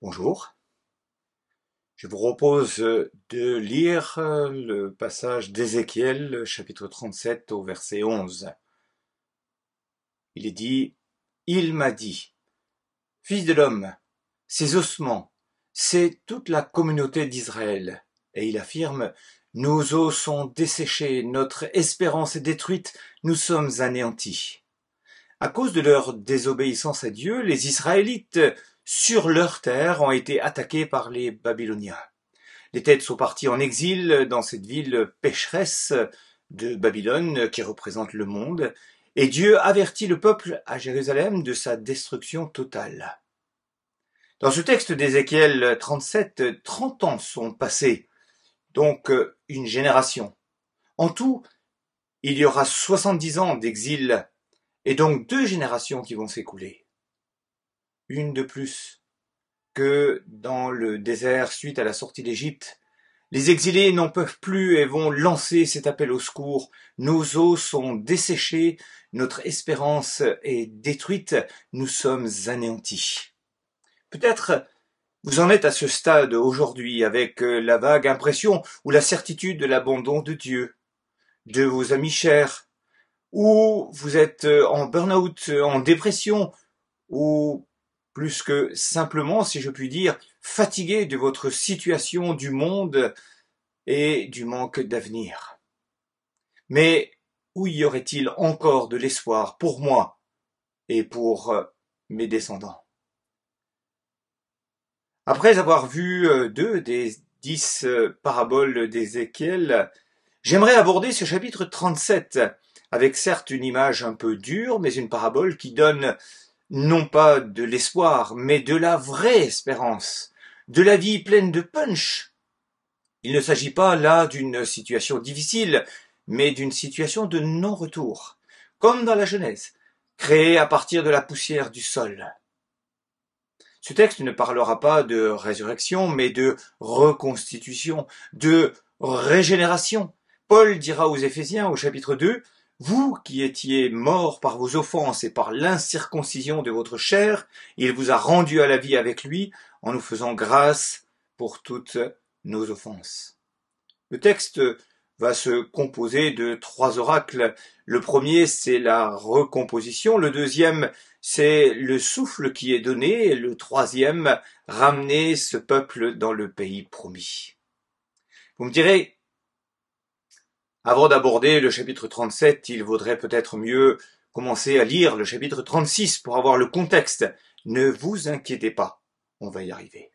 Bonjour, je vous propose de lire le passage d'Ézéchiel, chapitre 37 au verset 11. Il est dit, « Il m'a dit, Fils de l'homme, ces ossements, c'est toute la communauté d'Israël. » Et il affirme, « Nos os sont desséchés, notre espérance est détruite, nous sommes anéantis. » À cause de leur désobéissance à Dieu, les Israélites, sur leur terre, ont été attaqués par les Babyloniens. Les têtes sont parties en exil dans cette ville pécheresse de Babylone qui représente le monde, et Dieu avertit le peuple à Jérusalem de sa destruction totale. Dans ce texte d'Ézéchiel 37, 30 ans sont passés, donc une génération. En tout, il y aura 70 ans d'exil, et donc 2 générations qui vont s'écouler. Une de plus que dans le désert suite à la sortie d'Égypte. Les exilés n'en peuvent plus et vont lancer cet appel au secours. Nos os sont desséchés, notre espérance est détruite, nous sommes anéantis. Peut-être vous en êtes à ce stade aujourd'hui avec la vague impression ou la certitude de l'abandon de Dieu, de vos amis chers, ou vous êtes en burn-out, en dépression, ou plus que simplement, si je puis dire, fatigué de votre situation, du monde et du manque d'avenir. Mais où y aurait-il encore de l'espoir pour moi et pour mes descendants? Après avoir vu 2 des 10 paraboles d'Ézéchiel, j'aimerais aborder ce chapitre 37, avec certes une image un peu dure, mais une parabole qui donne non pas de l'espoir, mais de la vraie espérance, de la vie pleine de punch. Il ne s'agit pas là d'une situation difficile, mais d'une situation de non-retour, comme dans la Genèse, créée à partir de la poussière du sol. Ce texte ne parlera pas de résurrection, mais de reconstitution, de régénération. Paul dira aux Éphésiens au chapitre 2, « Vous qui étiez morts par vos offenses et par l'incirconcision de votre chair, il vous a rendus à la vie avec lui en nous faisant grâce pour toutes nos offenses. » Le texte va se composer de 3 oracles. Le premier, c'est la recomposition. Le deuxième, c'est le souffle qui est donné. Et le troisième, ramener ce peuple dans le pays promis. Vous me direz, avant d'aborder le chapitre 37, il vaudrait peut-être mieux commencer à lire le chapitre 36 pour avoir le contexte. Ne vous inquiétez pas, on va y arriver.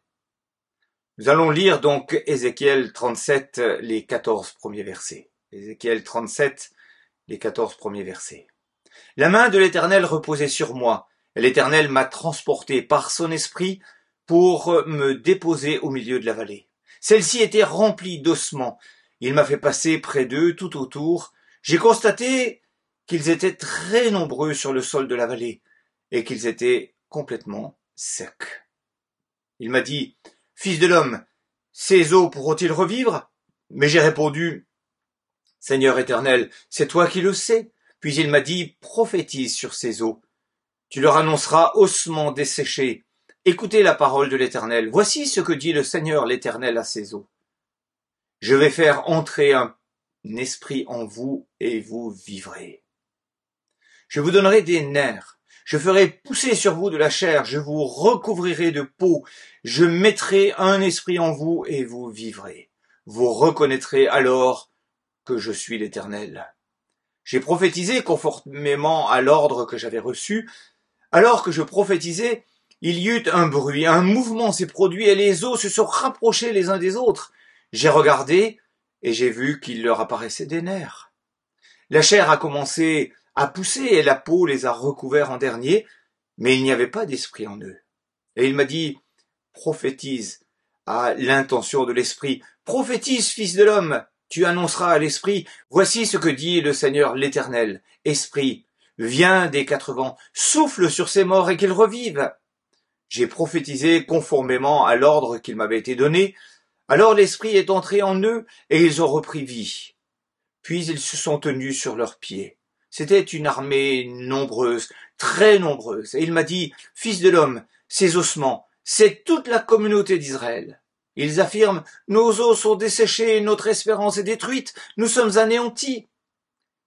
Nous allons lire donc Ézéchiel 37, les 14 premiers versets. Ézéchiel 37, les 14 premiers versets. « La main de l'Éternel reposait sur moi, et l'Éternel m'a transporté par son esprit pour me déposer au milieu de la vallée. Celle-ci était remplie d'ossements. Il m'a fait passer près d'eux tout autour. J'ai constaté qu'ils étaient très nombreux sur le sol de la vallée, et qu'ils étaient complètement secs. Il m'a dit, « Fils de l'homme, ces eaux pourront-ils revivre ?» Mais j'ai répondu, « Seigneur éternel, c'est toi qui le sais. » Puis il m'a dit, « Prophétise sur ces eaux. Tu leur annonceras ossements desséchés. Écoutez la parole de l'Éternel. Voici ce que dit le Seigneur l'Éternel à ces eaux. Je vais faire entrer un esprit en vous et vous vivrez. Je vous donnerai des nerfs. Je ferai pousser sur vous de la chair, je vous recouvrirai de peau, je mettrai un esprit en vous et vous vivrez. Vous reconnaîtrez alors que je suis l'Éternel. J'ai prophétisé conformément à l'ordre que j'avais reçu. Alors que je prophétisais, il y eut un bruit, un mouvement s'est produit et les os se sont rapprochés les uns des autres. J'ai regardé et j'ai vu qu'il leur apparaissait des nerfs. La chair a commencé à pousser et la peau les a recouverts en dernier, mais il n'y avait pas d'esprit en eux. Et il m'a dit, prophétise à l'intention de l'esprit, prophétise, fils de l'homme, tu annonceras à l'esprit, voici ce que dit le Seigneur l'Éternel, esprit, viens des 4 vents, souffle sur ces morts et qu'ils revivent. J'ai prophétisé conformément à l'ordre qu'il m'avait été donné, alors l'esprit est entré en eux et ils ont repris vie. Puis ils se sont tenus sur leurs pieds. C'était une armée nombreuse, très nombreuse. Et il m'a dit, « Fils de l'homme, ces ossements, c'est toute la communauté d'Israël. Ils affirment « Nos os sont desséchés, notre espérance est détruite, nous sommes anéantis ».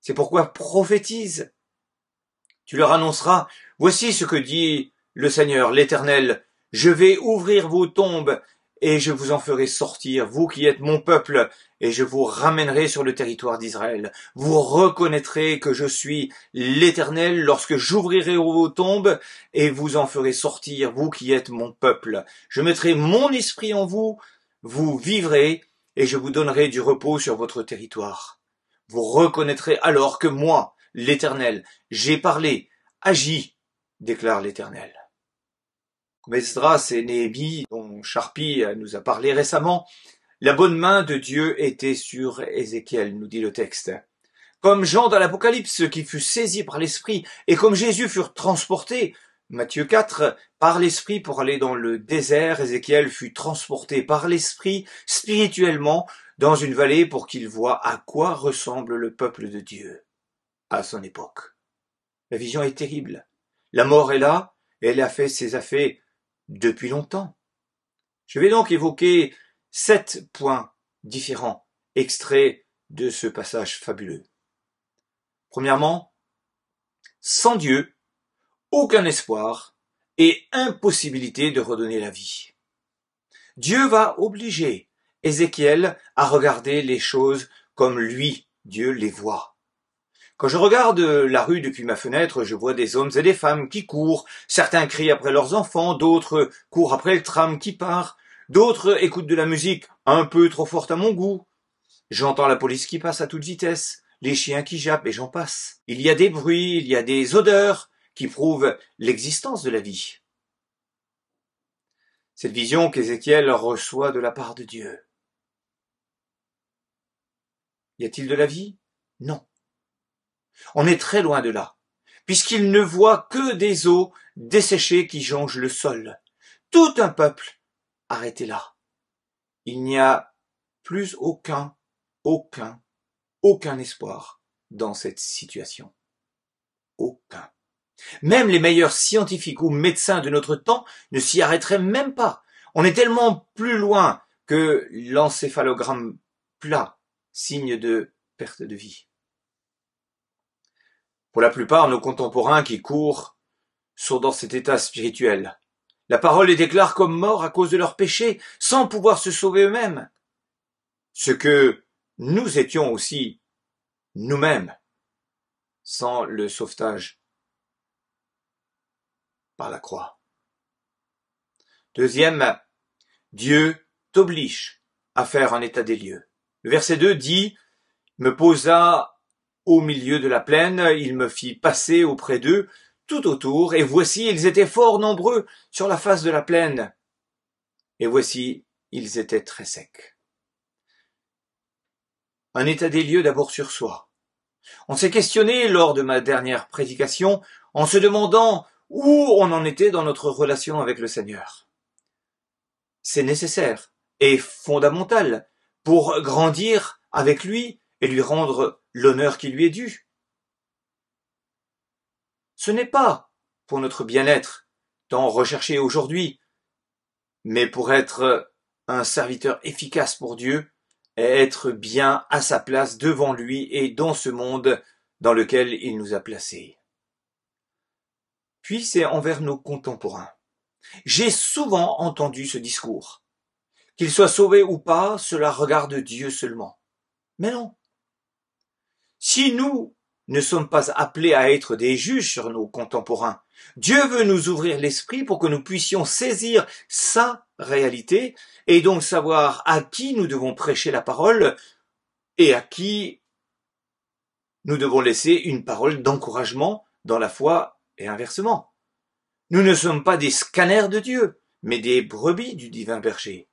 C'est pourquoi prophétise. Tu leur annonceras « Voici ce que dit le Seigneur, l'Éternel. Je vais ouvrir vos tombes et je vous en ferai sortir, vous qui êtes mon peuple, et je vous ramènerai sur le territoire d'Israël. Vous reconnaîtrez que je suis l'Éternel lorsque j'ouvrirai vos tombes et vous en ferai sortir, vous qui êtes mon peuple. Je mettrai mon esprit en vous, vous vivrez, et je vous donnerai du repos sur votre territoire. Vous reconnaîtrez alors que moi, l'Éternel, j'ai parlé, agi, déclare l'Éternel. Comme Esdras et Néhémie, dont Charpie nous a parlé récemment, la bonne main de Dieu était sur Ézéchiel, nous dit le texte. Comme Jean dans l'Apocalypse qui fut saisi par l'Esprit, et comme Jésus fut transporté, Matthieu 4, par l'Esprit pour aller dans le désert, Ézéchiel fut transporté par l'Esprit spirituellement dans une vallée pour qu'il voie à quoi ressemble le peuple de Dieu à son époque. La vision est terrible. La mort est là, et elle a fait ses affaires depuis longtemps. Je vais donc évoquer 7 points différents, extraits de ce passage fabuleux. Premièrement, sans Dieu, aucun espoir et impossibilité de redonner la vie. Dieu va obliger Ézéchiel à regarder les choses comme lui, Dieu, les voit. Quand je regarde la rue depuis ma fenêtre, je vois des hommes et des femmes qui courent. Certains crient après leurs enfants, d'autres courent après le tram qui part, d'autres écoutent de la musique un peu trop forte à mon goût. J'entends la police qui passe à toute vitesse, les chiens qui jappent et j'en passe. Il y a des bruits, il y a des odeurs qui prouvent l'existence de la vie. Cette vision qu'Ézéchiel reçoit de la part de Dieu. Y a-t-il de la vie? Non. On est très loin de là, puisqu'il ne voit que des eaux desséchées qui jonchent le sol. Tout un peuple arrêté là. Il n'y a plus aucun espoir dans cette situation. Aucun. Même les meilleurs scientifiques ou médecins de notre temps ne s'y arrêteraient même pas. On est tellement plus loin que l'encéphalogramme plat, signe de perte de vie. Pour la plupart, nos contemporains qui courent sont dans cet état spirituel. La parole les déclare comme morts à cause de leurs péchés, sans pouvoir se sauver eux-mêmes. Ce que nous étions aussi nous-mêmes, sans le sauvetage par la croix. Deuxième, Dieu t'oblige à faire un état des lieux. Le verset 2 dit « Me posa au milieu de la plaine, il me fit passer auprès d'eux, tout autour, et voici, ils étaient fort nombreux sur la face de la plaine. Et voici, ils étaient très secs. » Un état des lieux d'abord sur soi. On s'est questionné lors de ma dernière prédication en se demandant où on en était dans notre relation avec le Seigneur. C'est nécessaire et fondamental pour grandir avec lui et lui rendre l'honneur qui lui est dû. Ce n'est pas pour notre bien-être, tant recherché aujourd'hui, mais pour être un serviteur efficace pour Dieu et être bien à sa place devant lui et dans ce monde dans lequel il nous a placés. Puis c'est envers nos contemporains. J'ai souvent entendu ce discours. Qu'ils soient sauvés ou pas, cela regarde Dieu seulement. Mais non. Si nous ne sommes pas appelés à être des juges sur nos contemporains, Dieu veut nous ouvrir l'esprit pour que nous puissions saisir sa réalité et donc savoir à qui nous devons prêcher la parole et à qui nous devons laisser une parole d'encouragement dans la foi et inversement. Nous ne sommes pas des scanners de Dieu, mais des brebis du divin berger.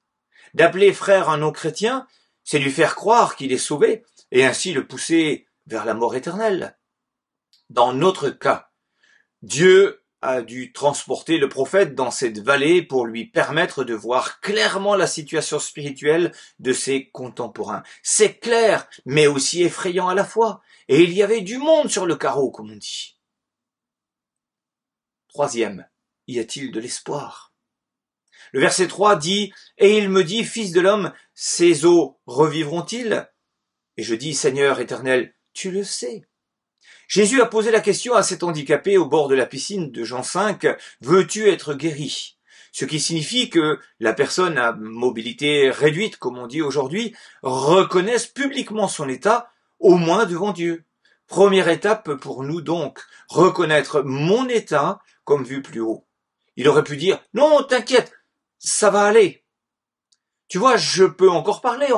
D'appeler frère un non-chrétien, c'est lui faire croire qu'il est sauvé et ainsi le pousser vers la mort éternelle. Dans notre cas, Dieu a dû transporter le prophète dans cette vallée pour lui permettre de voir clairement la situation spirituelle de ses contemporains. C'est clair, mais aussi effrayant à la fois. Et il y avait du monde sur le carreau, comme on dit. Troisième, y a-t-il de l'espoir? Le verset 3 dit « Et il me dit, Fils de l'homme, ces eaux revivront-ils » Et je dis « Seigneur éternel, tu le sais. » Jésus a posé la question à cet handicapé au bord de la piscine de Jean 5 « Veux-tu être guéri ?» Ce qui signifie que la personne à mobilité réduite, comme on dit aujourd'hui, reconnaisse publiquement son état, au moins devant Dieu. Première étape pour nous donc, reconnaître mon état comme vu plus haut. Il aurait pu dire « Non, t'inquiète, ça va aller. Tu vois, je peux encore parler,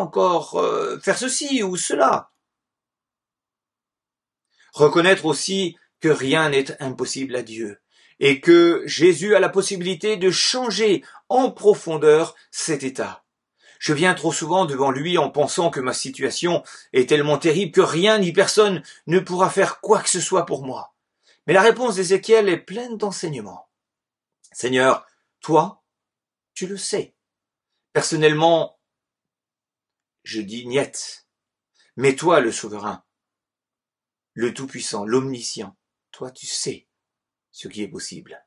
faire ceci ou cela. » Reconnaître aussi que rien n'est impossible à Dieu et que Jésus a la possibilité de changer en profondeur cet état. Je viens trop souvent devant lui en pensant que ma situation est tellement terrible que rien ni personne ne pourra faire quoi que ce soit pour moi. Mais la réponse d'Ézéchiel est pleine d'enseignements. Seigneur, toi, tu le sais. Personnellement, je dis niet. Mais toi, le souverain, le tout-puissant, l'omniscient, toi, tu sais ce qui est possible.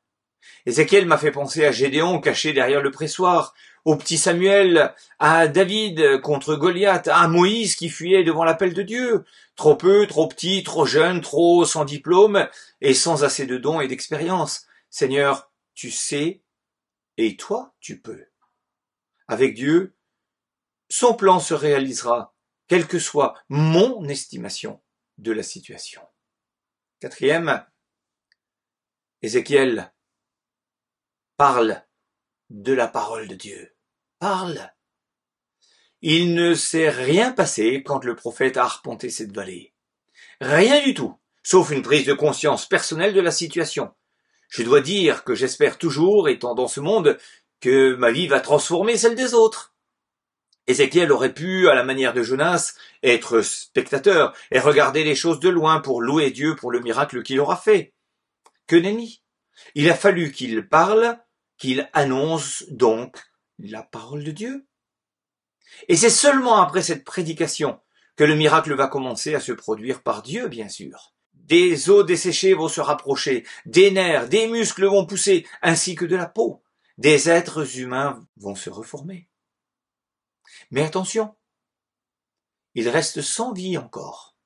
Ézéchiel m'a fait penser à Gédéon caché derrière le pressoir, au petit Samuel, à David contre Goliath, à Moïse qui fuyait devant l'appel de Dieu, trop peu, trop petit, trop jeune, trop sans diplôme et sans assez de dons et d'expérience. Seigneur, tu sais et toi, tu peux. Avec Dieu, son plan se réalisera, quelle que soit mon estimation de la situation. Quatrième, Ézéchiel parle de la parole de Dieu. Parle. Il ne s'est rien passé quand le prophète a arpenté cette vallée. Rien du tout, sauf une prise de conscience personnelle de la situation. Je dois dire que j'espère toujours, étant dans ce monde, que ma vie va transformer celle des autres. Ézéchiel aurait pu, à la manière de Jonas, être spectateur et regarder les choses de loin pour louer Dieu pour le miracle qu'il aura fait. Que nenni. Il a fallu qu'il parle, qu'il annonce donc la parole de Dieu. Et c'est seulement après cette prédication que le miracle va commencer à se produire par Dieu, bien sûr. Des os desséchés vont se rapprocher, des nerfs, des muscles vont pousser, ainsi que de la peau. Des êtres humains vont se reformer. Mais attention, ils restent sans vie encore.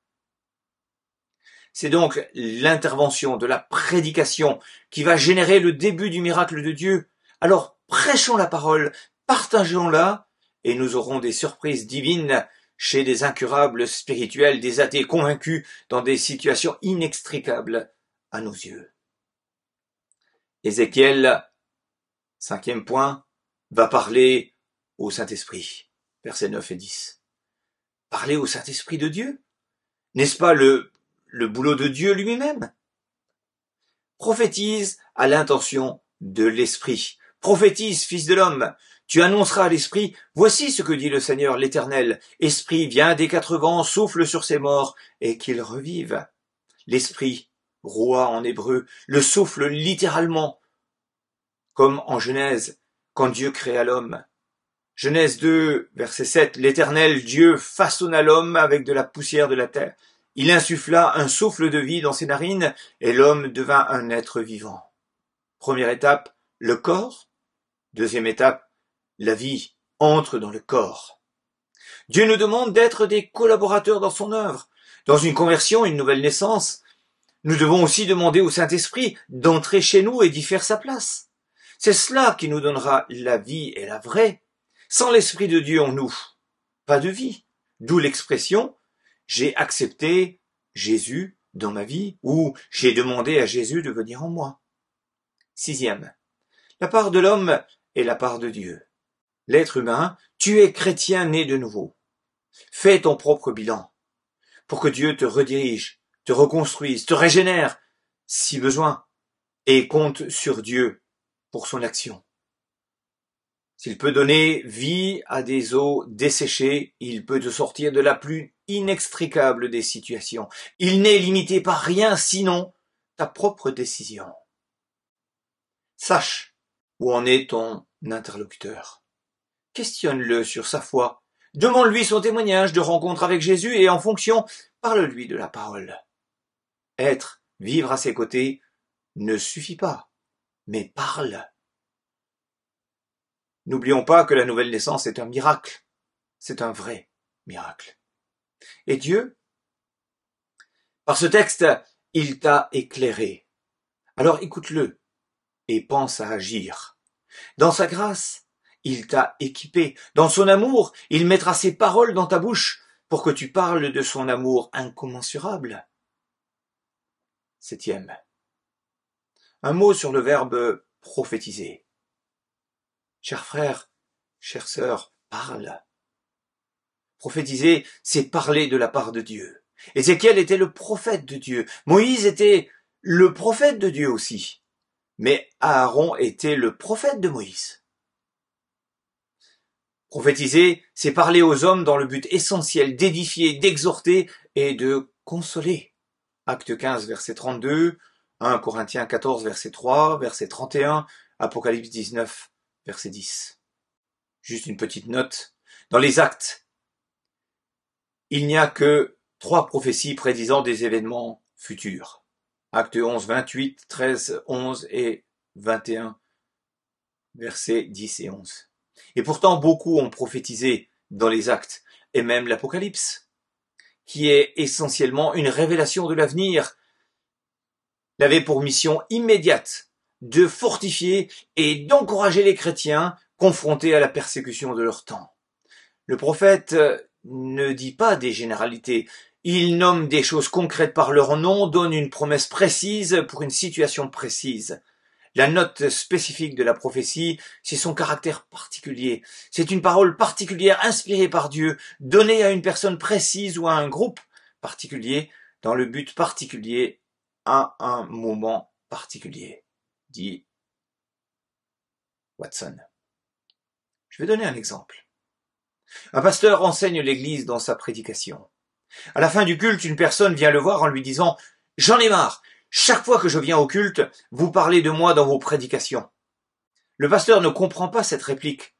C'est donc l'intervention de la prédication qui va générer le début du miracle de Dieu. Alors prêchons la parole, partageons-la, et nous aurons des surprises divines chez des incurables spirituels, des athées convaincus dans des situations inextricables à nos yeux. Ézéchiel, 5e point, va parler au Saint-Esprit, versets 9 et 10. Parler au Saint-Esprit de Dieu? N'est-ce pas le boulot de Dieu lui-même? Prophétise à l'intention de l'Esprit. Prophétise, fils de l'homme. Tu annonceras à l'Esprit, voici ce que dit le Seigneur l'Éternel. Esprit, viens des 4 vents, souffle sur ces morts, et qu'ils revivent. L'Esprit, roi en hébreu, le souffle littéralement, comme en Genèse, quand Dieu créa l'homme. Genèse 2, verset 7, l'Éternel Dieu façonna l'homme avec de la poussière de la terre. Il insuffla un souffle de vie dans ses narines, et l'homme devint un être vivant. Première étape, le corps. Deuxième étape, la vie entre dans le corps. Dieu nous demande d'être des collaborateurs dans son œuvre. Dans une conversion, une nouvelle naissance, nous devons aussi demander au Saint-Esprit d'entrer chez nous et d'y faire sa place. C'est cela qui nous donnera la vie et la vraie. Sans l'Esprit de Dieu en nous, pas de vie. D'où l'expression « j'ai accepté Jésus dans ma vie » ou « j'ai demandé à Jésus de venir en moi ». 6e, la part de l'homme et la part de Dieu. L'être humain, tu es chrétien né de nouveau. Fais ton propre bilan pour que Dieu te redirige, te reconstruise, te régénère si besoin et compte sur Dieu pour son action. S'il peut donner vie à des eaux desséchées, il peut te sortir de la plus inextricable des situations. Il n'est limité par rien sinon ta propre décision. Sache où en est ton interlocuteur. Questionne-le sur sa foi. Demande-lui son témoignage de rencontre avec Jésus et en fonction, parle-lui de la parole. Être, vivre à ses côtés ne suffit pas, mais parle. N'oublions pas que la nouvelle naissance est un miracle. C'est un vrai miracle. Et Dieu, par ce texte, il t'a éclairé. Alors écoute-le et pense à agir. Dans sa grâce, il t'a équipé. Dans son amour, il mettra ses paroles dans ta bouche pour que tu parles de son amour incommensurable. 7e. Un mot sur le verbe prophétiser. Chers frères, chères sœurs, parle. Prophétiser, c'est parler de la part de Dieu. Ézéchiel était le prophète de Dieu. Moïse était le prophète de Dieu aussi. Mais Aaron était le prophète de Moïse. Prophétiser, c'est parler aux hommes dans le but essentiel d'édifier, d'exhorter et de consoler. Acte 15, verset 32, 1 Corinthiens 14, verset 3, verset 31, Apocalypse 19, verset 10. Juste une petite note. Dans les actes, il n'y a que 3 prophéties prédisant des événements futurs. Acte 11, 28, 13, 11 et 21, versets 10 et 11. Et pourtant, beaucoup ont prophétisé dans les actes, et même l'Apocalypse, qui est essentiellement une révélation de l'avenir. Il avait pour mission immédiate de fortifier et d'encourager les chrétiens confrontés à la persécution de leur temps. Le prophète ne dit pas des généralités. Il nomme des choses concrètes par leur nom, donne une promesse précise pour une situation précise. La note spécifique de la prophétie, c'est son caractère particulier. C'est une parole particulière inspirée par Dieu, donnée à une personne précise ou à un groupe particulier, dans le but particulier, à un moment particulier, dit Watson. Je vais donner un exemple. Un pasteur enseigne l'Église dans sa prédication. À la fin du culte, une personne vient le voir en lui disant « J'en ai marre, chaque fois que je viens au culte, vous parlez de moi dans vos prédications. » Le pasteur ne comprend pas cette réplique,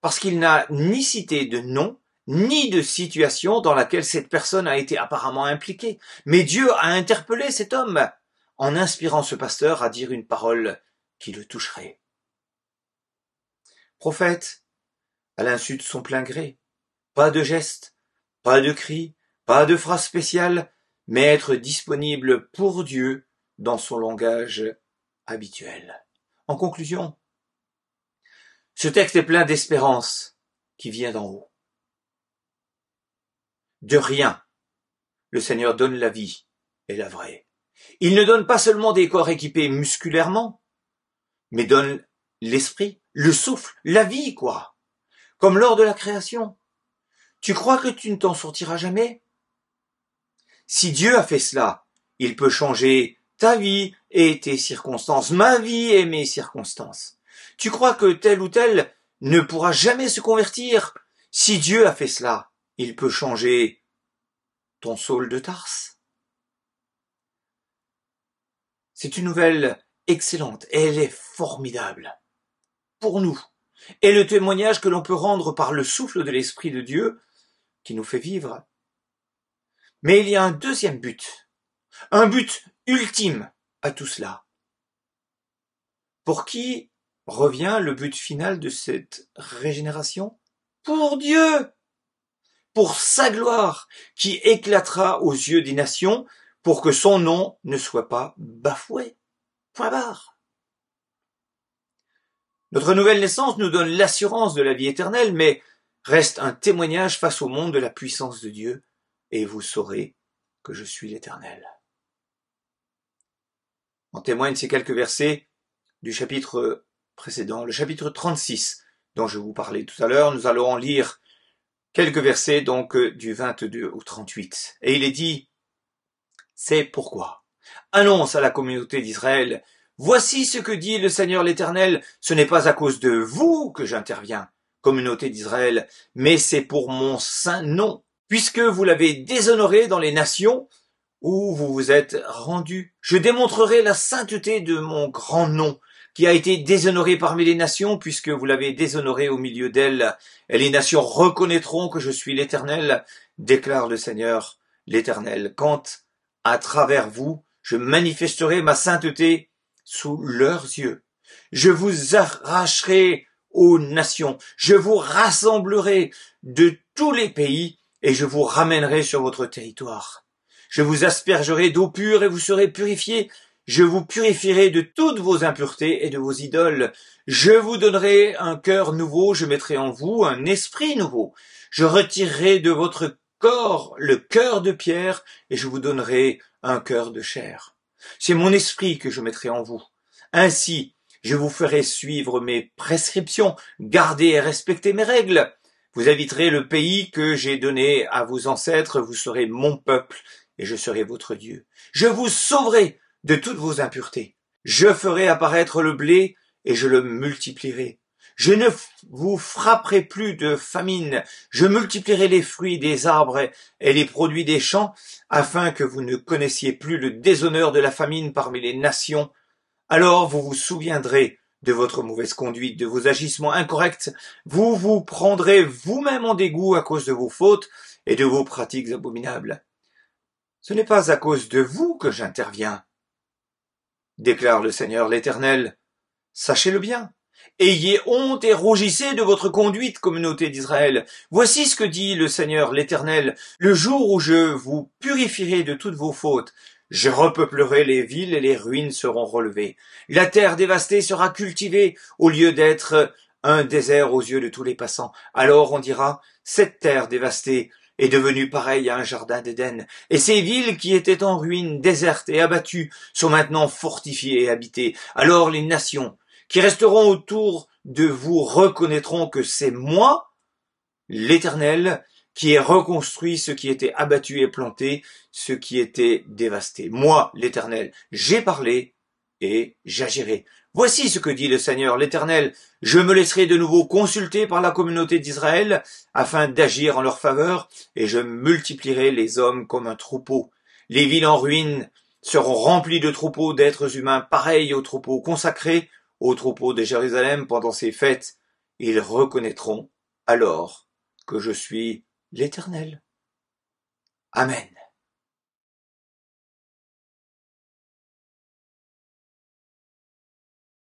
parce qu'il n'a ni cité de nom, ni de situation dans laquelle cette personne a été apparemment impliquée. Mais Dieu a interpellé cet homme en inspirant ce pasteur à dire une parole qui le toucherait. Prophète, à l'insu de son plein gré, pas de geste, pas de cri, pas de phrase spéciale, mais être disponible pour Dieu dans son langage habituel. En conclusion, ce texte est plein d'espérance qui vient d'en haut. De rien, le Seigneur donne la vie et la vraie. Il ne donne pas seulement des corps équipés musculairement, mais donne l'esprit, le souffle, la vie, quoi. Comme lors de la création. Tu crois que tu ne t'en sortiras jamais? Si Dieu a fait cela, il peut changer ta vie et tes circonstances, ma vie et mes circonstances. Tu crois que tel ou tel ne pourra jamais se convertir? Si Dieu a fait cela, il peut changer ton Saul de Tarse. C'est une nouvelle excellente et elle est formidable pour nous. Et le témoignage que l'on peut rendre par le souffle de l'Esprit de Dieu qui nous fait vivre. Mais il y a un deuxième but, un but ultime à tout cela. Pour qui revient le but final de cette régénération? Pour Dieu, pour sa gloire, qui éclatera aux yeux des nations pour que son nom ne soit pas bafoué. Point barre. Notre nouvelle naissance nous donne l'assurance de la vie éternelle, mais reste un témoignage face au monde de la puissance de Dieu, et vous saurez que je suis l'Éternel. En témoignent ces quelques versets du chapitre précédent, le chapitre 36, dont je vous parlais tout à l'heure. Nous allons en lire quelques versets, donc du 22 au 38. Et il est dit, c'est pourquoi. Annonce à la communauté d'Israël, voici ce que dit le Seigneur l'Éternel, ce n'est pas à cause de vous que j'interviens, communauté d'Israël, mais c'est pour mon saint nom, puisque vous l'avez déshonoré dans les nations où vous vous êtes rendus. Je démontrerai la sainteté de mon grand nom, qui a été déshonoré parmi les nations, puisque vous l'avez déshonoré au milieu d'elles, et les nations reconnaîtront que je suis l'Éternel, déclare le Seigneur l'Éternel, quand, à travers vous, je manifesterai ma sainteté sous leurs yeux. Je vous arracherai aux nations. Je vous rassemblerai de tous les pays et je vous ramènerai sur votre territoire. Je vous aspergerai d'eau pure et vous serez purifiés. Je vous purifierai de toutes vos impuretés et de vos idoles. Je vous donnerai un cœur nouveau, je mettrai en vous un esprit nouveau. Je retirerai de votre corps le cœur de pierre et je vous donnerai un cœur de chair. C'est mon esprit que je mettrai en vous. Ainsi, je vous ferai suivre mes prescriptions, garder et respecter mes règles. Vous habiterez le pays que j'ai donné à vos ancêtres, vous serez mon peuple et je serai votre Dieu. Je vous sauverai de toutes vos impuretés. Je ferai apparaître le blé et je le multiplierai. Je ne vous frapperai plus de famine. Je multiplierai les fruits des arbres et les produits des champs, afin que vous ne connaissiez plus le déshonneur de la famine parmi les nations. Alors vous vous souviendrez de votre mauvaise conduite, de vos agissements incorrects. Vous vous prendrez vous-même en dégoût à cause de vos fautes et de vos pratiques abominables. Ce n'est pas à cause de vous que j'interviens, déclare le Seigneur l'Éternel. Sachez-le bien. Ayez honte et rougissez de votre conduite, communauté d'Israël. Voici ce que dit le Seigneur l'Éternel. Le jour où je vous purifierai de toutes vos fautes, je repeuplerai les villes et les ruines seront relevées. La terre dévastée sera cultivée au lieu d'être un désert aux yeux de tous les passants. Alors on dira, cette terre dévastée est devenue pareille à un jardin d'Éden. Et ces villes qui étaient en ruine, désertes et abattues, sont maintenant fortifiées et habitées. Alors les nations qui resteront autour de vous reconnaîtront que c'est moi, l'Éternel, qui ai reconstruit ce qui était abattu et planté, ce qui était dévasté. Moi, l'Éternel, j'ai parlé et j'agirai. Voici ce que dit le Seigneur l'Éternel. Je me laisserai de nouveau consulter par la communauté d'Israël afin d'agir en leur faveur et je multiplierai les hommes comme un troupeau. Les villes en ruine seront remplies de troupeaux d'êtres humains pareils aux troupeaux consacrés, aux troupeaux de Jérusalem pendant ces fêtes. Ils reconnaîtront alors que je suis l'Éternel. Amen.